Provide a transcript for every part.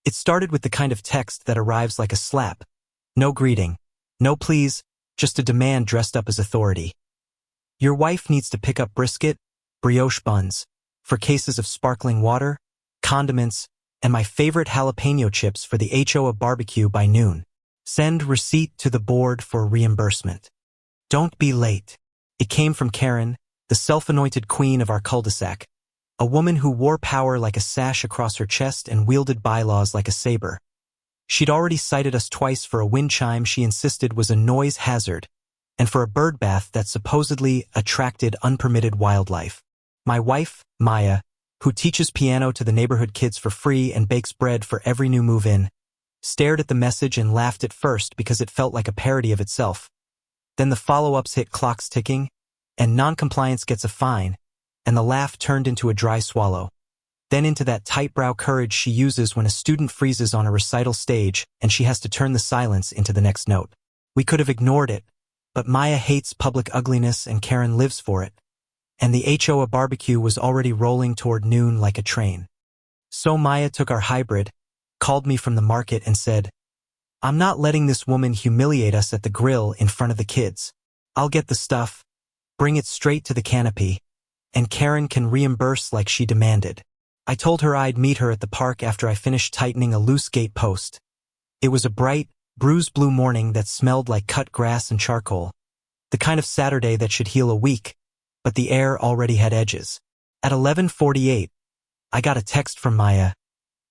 It started with the kind of text that arrives like a slap. No greeting. No please, just a demand dressed up as authority. Your wife needs to pick up brisket, brioche buns, for cases of sparkling water, condiments, and my favorite jalapeno chips for the HOA barbecue by noon. Send receipt to the board for reimbursement. Don't be late. It came from Karen, the self-anointed queen of our cul-de-sac, a woman who wore power like a sash across her chest and wielded bylaws like a saber. She'd already cited us twice for a wind chime she insisted was a noise hazard, and for a bird bath that supposedly attracted unpermitted wildlife. My wife, Maya, who teaches piano to the neighborhood kids for free and bakes bread for every new move-in, stared at the message and laughed at first because it felt like a parody of itself. Then the follow-ups hit clocks ticking, and non-compliance gets a fine, and the laugh turned into a dry swallow. Then into that tight brow courage she uses when a student freezes on a recital stage and she has to turn the silence into the next note. We could have ignored it, but Maya hates public ugliness and Karen lives for it, and the HOA barbecue was already rolling toward noon like a train. So Maya took our hybrid, called me from the market and said, "I'm not letting this woman humiliate us at the grill in front of the kids. I'll get the stuff, bring it straight to the canopy, and Karen can reimburse like she demanded." I told her I'd meet her at the park after I finished tightening a loose gate post. It was a bright, bruised blue morning that smelled like cut grass and charcoal, the kind of Saturday that should heal a week, but the air already had edges. At 11:48, I got a text from Maya,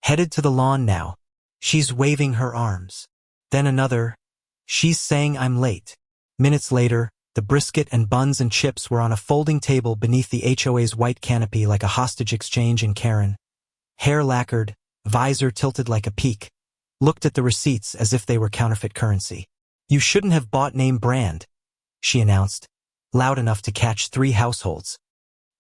"Headed to the lawn now." She's waving her arms. Then another, "She's saying I'm late." Minutes later, the brisket and buns and chips were on a folding table beneath the HOA's white canopy like a hostage exchange, and Karen, hair lacquered, visor tilted like a peak, looked at the receipts as if they were counterfeit currency. "You shouldn't have bought name brand," she announced, loud enough to catch 3 households.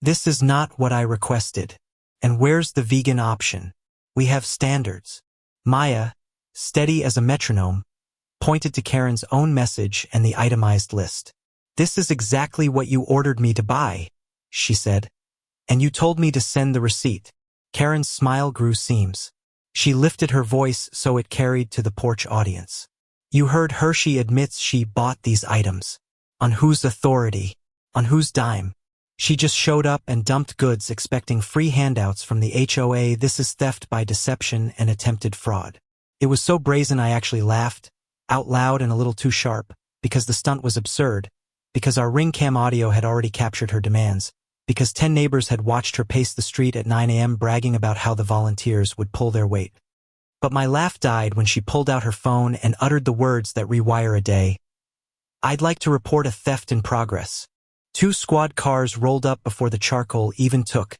"This is not what I requested. And where's the vegan option? We have standards." Maya, steady as a metronome, pointed to Karen's own message and the itemized list. "This is exactly what you ordered me to buy," she said. "And you told me to send the receipt." Karen's smile grew seams. She lifted her voice so it carried to the porch audience. "You heard her. She admits she bought these items. On whose authority? On whose dime? She just showed up and dumped goods expecting free handouts from the HOA. This is theft by deception and attempted fraud." It was so brazen I actually laughed, out loud and a little too sharp, because the stunt was absurd, because our ring cam audio had already captured her demands, because 10 neighbors had watched her pace the street at 9 a.m. bragging about how the volunteers would pull their weight. But my laugh died when she pulled out her phone and uttered the words that rewire a day. "I'd like to report a theft in progress." 2 squad cars rolled up before the charcoal even took.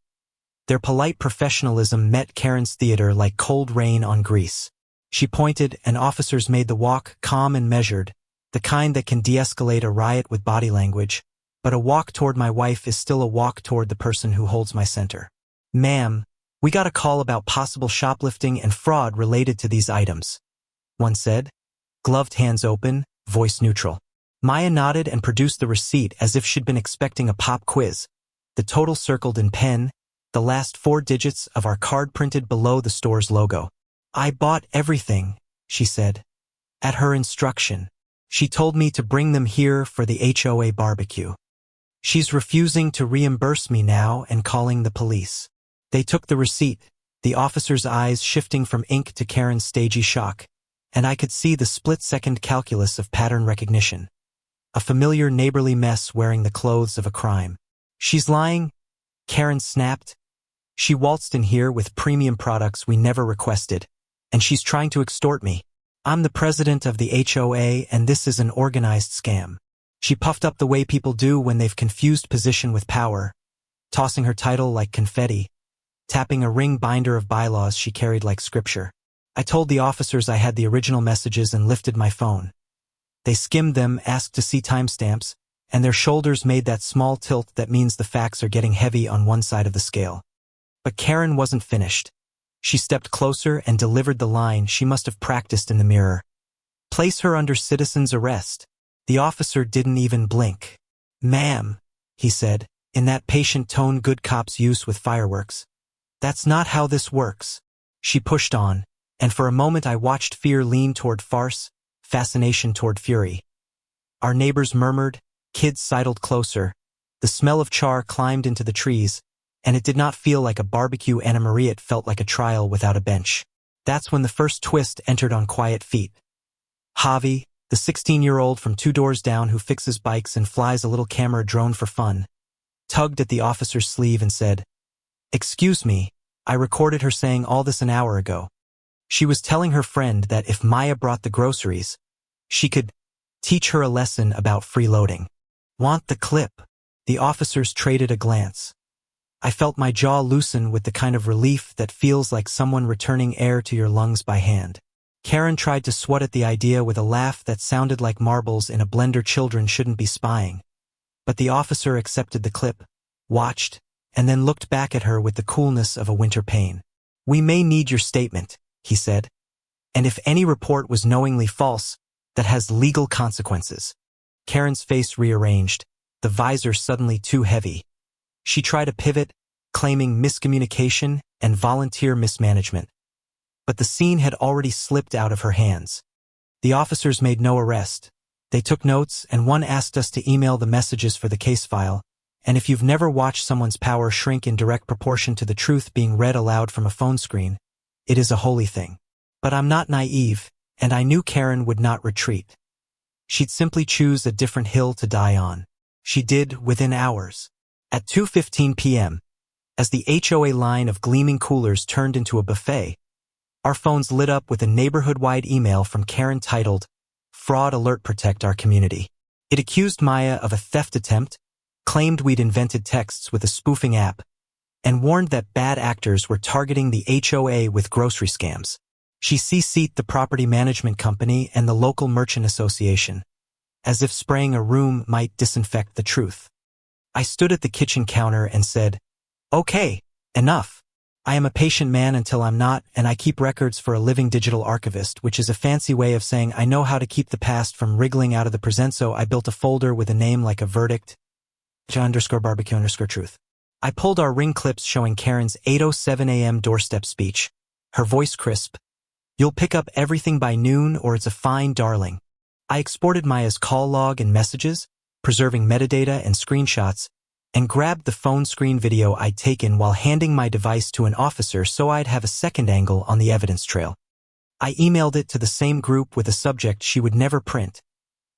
Their polite professionalism met Karen's theater like cold rain on grease. She pointed, and officers made the walk calm and measured, the kind that can de-escalate a riot with body language, but a walk toward my wife is still a walk toward the person who holds my center. "Ma'am, we got a call about possible shoplifting and fraud related to these items," one said, gloved hands open, voice neutral. Maya nodded and produced the receipt as if she'd been expecting a pop quiz, the total circled in pen, the last 4 digits of our card printed below the store's logo. "I bought everything," she said. "At her instruction. She told me to bring them here for the HOA barbecue. She's refusing to reimburse me now and calling the police." They took the receipt, the officer's eyes shifting from ink to Karen's stagey shock, and I could see the split-second calculus of pattern recognition. A familiar neighborly mess wearing the clothes of a crime. "She's lying," Karen snapped. "She waltzed in here with premium products we never requested, and she's trying to extort me. I'm the president of the HOA, and this is an organized scam." She puffed up the way people do when they've confused position with power, tossing her title like confetti, tapping a ring binder of bylaws she carried like scripture. I told the officers I had the original messages and lifted my phone. They skimmed them, asked to see timestamps, and their shoulders made that small tilt that means the facts are getting heavy on one side of the scale. But Karen wasn't finished. She stepped closer and delivered the line she must have practiced in the mirror. "Place her under citizen's arrest." The officer didn't even blink. "Ma'am," he said, in that patient tone good cops use with fireworks. "That's not how this works." She pushed on, And for a moment I watched fear lean toward farce, fascination toward fury. Our neighbors murmured, kids sidled closer, the smell of char climbed into the trees, and it did not feel like a barbecue Anna Maria, it felt like a trial without a bench. That's when the first twist entered on quiet feet. Javi, the 16-year-old from 2 doors down who fixes bikes and flies a little camera drone for fun, tugged at the officer's sleeve and said, "Excuse me, I recorded her saying all this an hour ago. She was telling her friend that if Maya brought the groceries, she could teach her a lesson about freeloading. Want the clip?" The officers traded a glance. I felt my jaw loosen with the kind of relief that feels like someone returning air to your lungs by hand. Karen tried to swat at the idea with a laugh that sounded like marbles in a blender. Children shouldn't be spying. But the officer accepted the clip, watched, and then looked back at her with the coolness of a winter pain. "We may need your statement," he said. "And if any report was knowingly false, that has legal consequences." Karen's face rearranged, the visor suddenly too heavy. She tried a pivot, claiming miscommunication and volunteer mismanagement. But the scene had already slipped out of her hands. The officers made no arrest. They took notes, and one asked us to email the messages for the case file. And if you've never watched someone's power shrink in direct proportion to the truth being read aloud from a phone screen, it is a holy thing. But I'm not naive, and I knew Karen would not retreat. She'd simply choose a different hill to die on. She did within hours. At 2:15 p.m., as the HOA line of gleaming coolers turned into a buffet, our phones lit up with a neighborhood-wide email from Karen titled, "Fraud Alert, Protect Our Community." It accused Maya of a theft attempt, claimed we'd invented texts with a spoofing app, and warned that bad actors were targeting the HOA with grocery scams. She CC'd the property management company and the local merchant association, as if spraying a room might disinfect the truth. I stood at the kitchen counter and said, "Okay, enough. I am a patient man until I'm not, and I keep records for a living digital archivist," which is a fancy way of saying I know how to keep the past from wriggling out of the present. So I built a folder with a name like a verdict, _barbecue_truth. I pulled our ring clips showing Karen's 8:07 a.m. doorstep speech, her voice crisp. "You'll pick up everything by noon or it's a fine, darling." I exported Maya's call log and messages, preserving metadata and screenshots, and grabbed the phone screen video I'd taken while handing my device to an officer so I'd have a second angle on the evidence trail. I emailed it to the same group with a subject she would never print.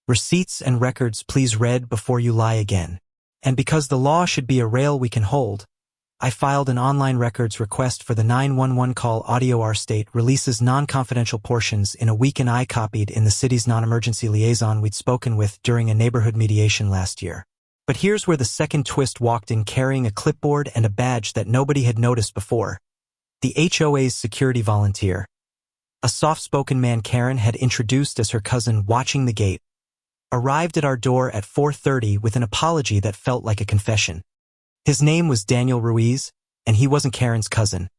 "Receipts and records please read before you lie again." And because the law should be a rail we can hold, I filed an online records request for the 911 call audio. Our state releases non-confidential portions in a week, and I copied in the city's non-emergency liaison we'd spoken with during a neighborhood mediation last year. But here's where the second twist walked in, carrying a clipboard and a badge that nobody had noticed before. The HOA's security volunteer, a soft-spoken man Karen had introduced as her cousin watching the gate, arrived at our door at 4:30 with an apology that felt like a confession. His name was Daniel Ruiz, and he wasn't Karen's cousin.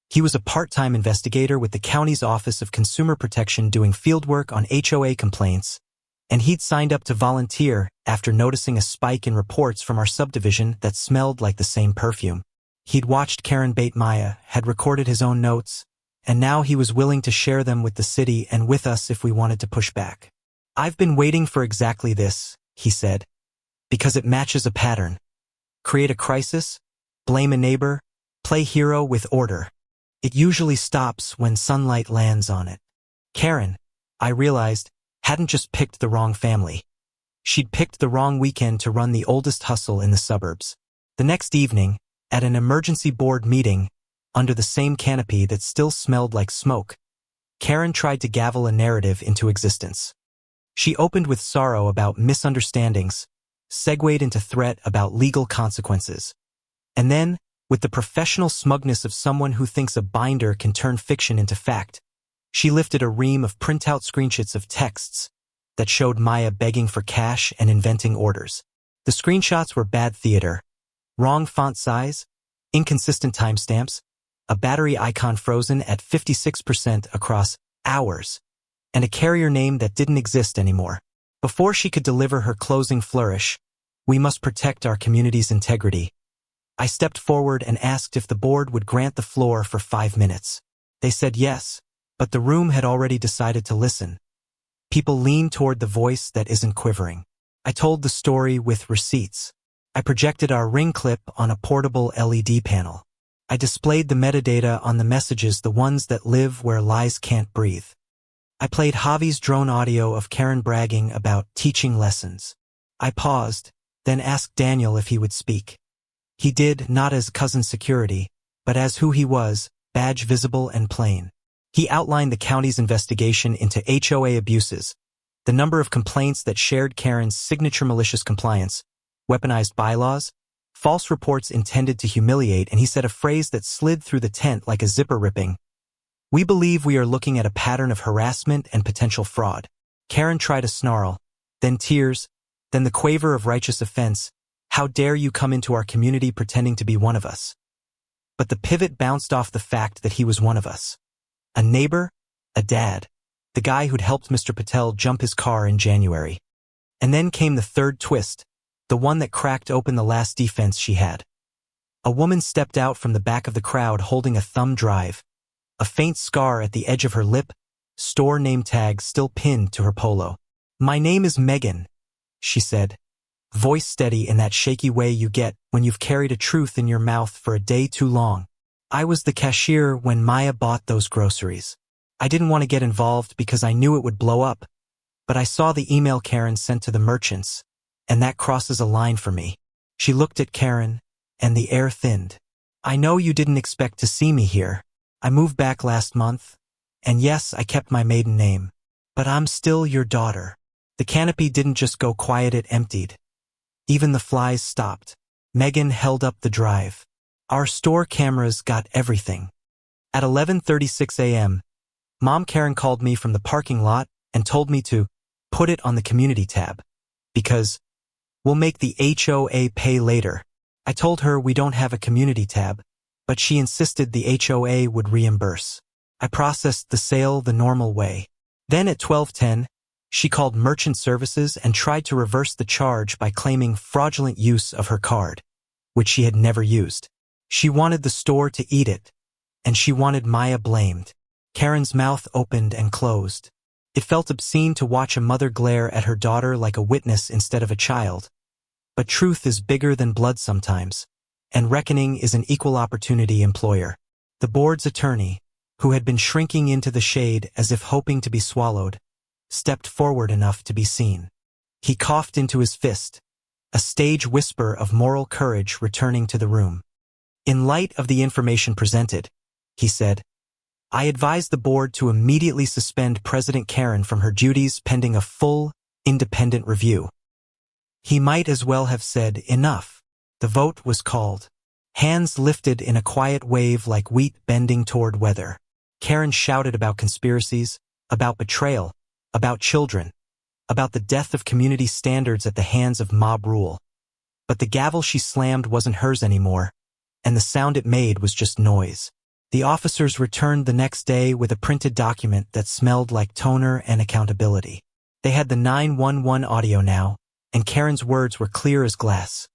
He was a part-time investigator with the county's Office of Consumer Protection doing fieldwork on HOA complaints, and he'd signed up to volunteer after noticing a spike in reports from our subdivision that smelled like the same perfume. He'd watched Karen bait Maya, had recorded his own notes, and now he was willing to share them with the city and with us if we wanted to push back. "I've been waiting for exactly this," he said, "because it matches a pattern. Create a crisis, blame a neighbor, play hero with order. It usually stops when sunlight lands on it." Karen, I realized, hadn't just picked the wrong family. She'd picked the wrong weekend to run the oldest hustle in the suburbs. The next evening, at an emergency board meeting, under the same canopy that still smelled like smoke, Karen tried to gavel a narrative into existence. She opened with sorrow about misunderstandings, segued into threat about legal consequences, and then, with the professional smugness of someone who thinks a binder can turn fiction into fact, she lifted a ream of printout screenshots of texts that showed Maya begging for cash and inventing orders. The screenshots were bad theater, wrong font size, inconsistent timestamps, a battery icon frozen at 56% across hours, and a carrier name that didn't exist anymore. Before she could deliver her closing flourish, "We must protect our community's integrity," I stepped forward and asked if the board would grant the floor for 5 minutes. They said yes, But the room had already decided to listen. People leaned toward the voice that isn't quivering. I told the story with receipts. I projected our ring clip on a portable LED panel. I displayed the metadata on the messages, the ones that live where lies can't breathe. I played Javi's drone audio of Karen bragging about teaching lessons. I paused, then asked Daniel if he would speak. He did, not as cousin security, but as who he was, badge visible and plain. He outlined the county's investigation into HOA abuses, the number of complaints that shared Karen's signature malicious compliance, weaponized bylaws, false reports intended to humiliate, and he said a phrase that slid through the tent like a zipper ripping. "We believe we are looking at a pattern of harassment and potential fraud." Karen tried a snarl, then tears, then the quaver of righteous offense. "How dare you come into our community pretending to be one of us?" But the pivot bounced off the fact that he was one of us. A neighbor, a dad, the guy who'd helped Mr. Patel jump his car in January. And then came the third twist, the one that cracked open the last defense she had. A woman stepped out from the back of the crowd holding a thumb drive, a faint scar at the edge of her lip, store name tag still pinned to her polo. "My name is Megan," she said, voice steady in that shaky way you get when you've carried a truth in your mouth for a day too long. "I was the cashier when Maya bought those groceries. I didn't want to get involved because I knew it would blow up, but I saw the email Karen sent to the merchants, and that crosses a line for me." She looked at Karen, and the air thinned. "I know you didn't expect to see me here. I moved back last month, and yes, I kept my maiden name. But I'm still your daughter." The canopy didn't just go quiet, it emptied. Even the flies stopped. Megan held up the drive. "Our store cameras got everything." At 11:36 a.m., Mom Karen called me from the parking lot and told me to put it on the community tab, because we'll make the HOA pay later. I told her we don't have a community tab, but she insisted the HOA would reimburse. I processed the sale the normal way. Then at 12:10, she called merchant services and tried to reverse the charge by claiming fraudulent use of her card, which she had never used. She wanted the store to eat it, and she wanted Maya blamed. Karen's mouth opened and closed. It felt obscene to watch a mother glare at her daughter like a witness instead of a child. But truth is bigger than blood sometimes, and reckoning is an equal opportunity employer. The board's attorney, who had been shrinking into the shade as if hoping to be swallowed, stepped forward enough to be seen. He coughed into his fist, a stage whisper of moral courage returning to the room. "In light of the information presented," he said, "I advise the board to immediately suspend President Karen from her duties pending a full, independent review." He might as well have said, "Enough." The vote was called. Hands lifted in a quiet wave like wheat bending toward weather. Karen shouted about conspiracies, about betrayal, about children, about the death of community standards at the hands of mob rule. But the gavel she slammed wasn't hers anymore, and the sound it made was just noise. The officers returned the next day with a printed document that smelled like toner and accountability. They had the 911 audio now, and Karen's words were clear as glass.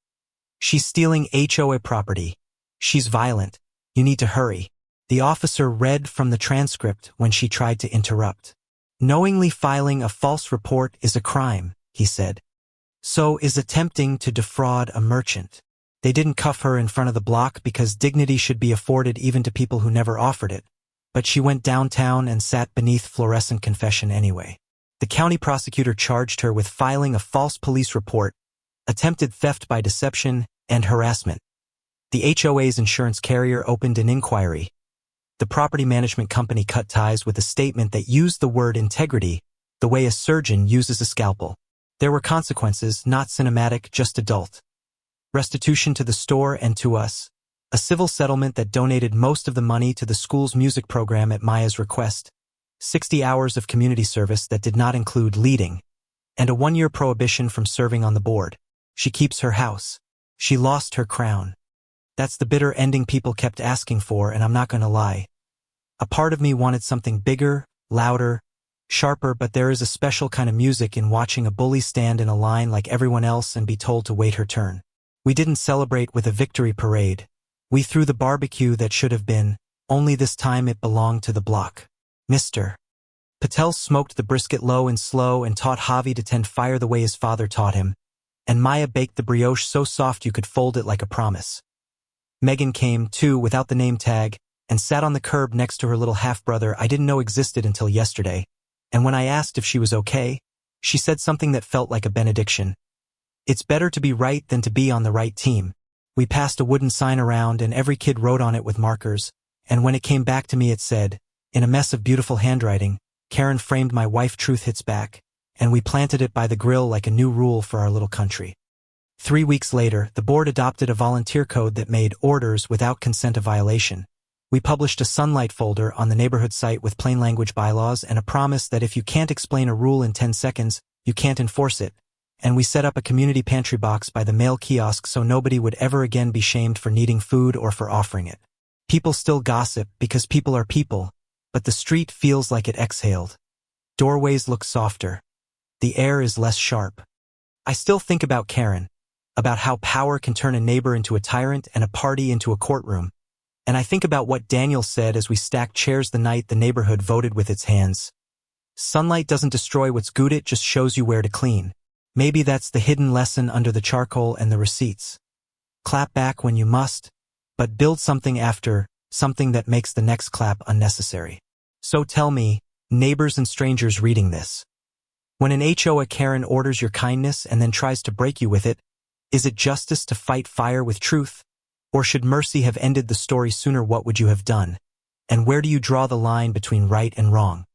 "She's stealing HOA property. She's violent. You need to hurry." The officer read from the transcript when she tried to interrupt. "Knowingly filing a false report is a crime," he said. "So is attempting to defraud a merchant." They didn't cuff her in front of the block because dignity should be afforded even to people who never offered it, but she went downtown and sat beneath fluorescent confession anyway. The county prosecutor charged her with filing a false police report, attempted theft by deception, and harassment. The HOA's insurance carrier opened an inquiry. The property management company cut ties with a statement that used the word integrity the way a surgeon uses a scalpel. There were consequences, not cinematic, just adult. Restitution to the store and to us, a civil settlement that donated most of the money to the school's music program at Maya's request, 60 hours of community service that did not include leading, and a 1-year prohibition from serving on the board. She keeps her house. She lost her crown. That's the bitter ending people kept asking for, and I'm not going to lie. A part of me wanted something bigger, louder, sharper, but there is a special kind of music in watching a bully stand in a line like everyone else and be told to wait her turn. We didn't celebrate with a victory parade. We threw the barbecue that should have been, only this time it belonged to the block. Mr. Patel smoked the brisket low and slow and taught Javi to tend fire the way his father taught him, and Maya baked the brioche so soft you could fold it like a promise. Megan came, too, without the name tag, and sat on the curb next to her little half-brother I didn't know existed until yesterday, and when I asked if she was okay, she said something that felt like a benediction. It's better to be right than to be on the right team. We passed a wooden sign around and every kid wrote on it with markers, and when it came back to me it said, in a mess of beautiful handwriting, Karen framed my wife truth hits back, and we planted it by the grill like a new rule for our little country. 3 weeks later, the board adopted a volunteer code that made orders without consent a violation. We published a Sunlight folder on the neighborhood site with plain language bylaws and a promise that if you can't explain a rule in 10 seconds, you can't enforce it. And we set up a community pantry box by the mail kiosk so nobody would ever again be shamed for needing food or for offering it. People still gossip because people are people, but the street feels like it exhaled. Doorways look softer. The air is less sharp. I still think about Karen, about how power can turn a neighbor into a tyrant and a party into a courtroom. And I think about what Daniel said as we stacked chairs the night the neighborhood voted with its hands. Sunlight doesn't destroy what's good, it just shows you where to clean. Maybe that's the hidden lesson under the charcoal and the receipts. Clap back when you must, but build something after, something that makes the next clap unnecessary. So tell me, neighbors and strangers reading this, when an HOA Karen orders your kindness and then tries to break you with it, is it justice to fight fire with truth? Or should mercy have ended the story sooner? What would you have done? And where do you draw the line between right and wrong?